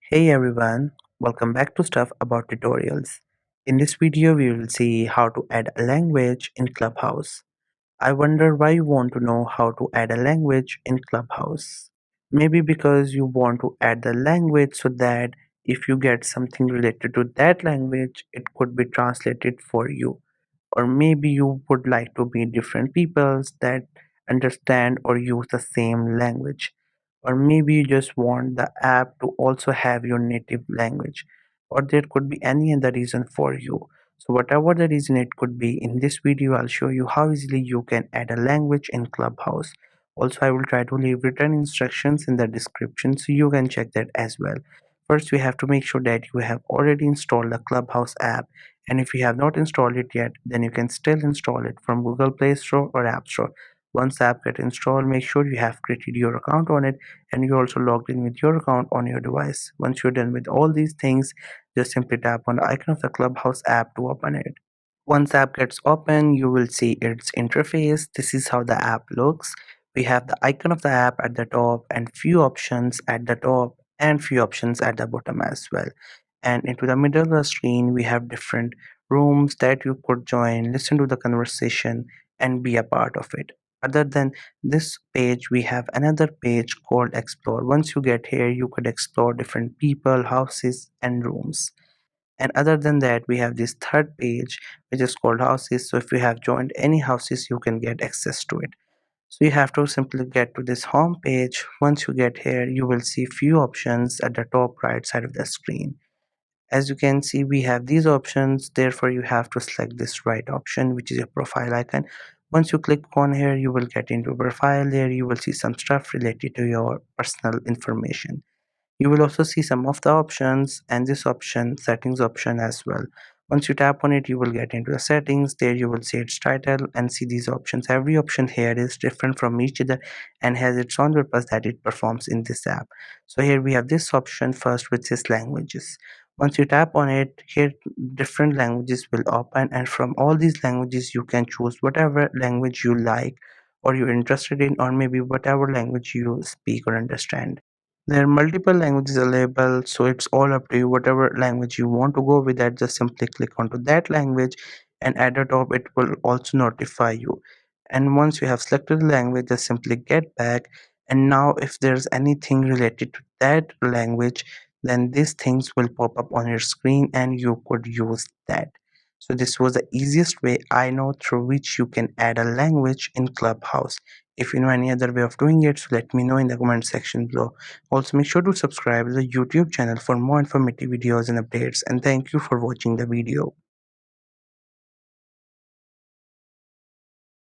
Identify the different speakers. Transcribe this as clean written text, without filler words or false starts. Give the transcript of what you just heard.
Speaker 1: Hey everyone, welcome back to Stuff About Tutorials. In this video, we will see how to add a language in Clubhouse. I wonder why you want to know how to add a language in Clubhouse. Maybe because you want to add the language so that if you get something related to that language, it could be translated for you. Or maybe you would like to meet different peoples that understand or use the same language. Or maybe you just want the app to also have your native language. Or there could be any other reason for you. So whatever the reason it could be, in this video I'll show you how easily you can add a language in Clubhouse. Also, I will try to leave written instructions in the description so you can check that as well. First, we have to make sure that you have already installed the Clubhouse app, and if you have not installed it yet, then you can still install it from Google Play Store or App Store. Once the app gets installed, make sure you have created your account on it and you also logged in with your account on your device. Once you're done with all these things, just simply tap on the icon of the Clubhouse app to open it. Once the app gets open, you will see its interface. This is how the app looks. We have the icon of the app at the top and few options at the top and few options at the bottom as well. And into the middle of the screen, we have different rooms that you could join, listen to the conversation, and be a part of it. Other than this page, we have another page called Explore. Once you get here, you could explore different people, houses, and rooms. And other than that, we have this third page which is called houses. So if you have joined any houses, you can get access to it. So you have to simply get to this home page. Once you get here, you will see few options at the top right side of the screen. As you can see, we have these options, therefore you have to select this right option, which is your profile icon. Once you click on here, you will get into profile. There you will see some stuff related to your personal information. You will also see some of the options and this option, settings option as well. Once you tap on it, you will get into the settings. There you will see its title and see these options. Every option here is different from each other and has its own purpose that it performs in this app. So here we have this option first, which is languages. Once you tap on it, here different languages will open, and from all these languages you can choose whatever language you like or you're interested in, or maybe whatever language you speak or understand. There are multiple languages available, so it's all up to you. Whatever language you want to go with that, just simply click onto that language and at the top it will also notify you. And once you have selected the language, just simply get back. And now if there's anything related to that language, then these things will pop up on your screen and you could use that. So this was the easiest way I know through which you can add a language in Clubhouse. If you know any other way of doing it, so let me know in the comment section below. Also, make sure to subscribe to the YouTube channel for more informative videos and updates, and thank you for watching the video.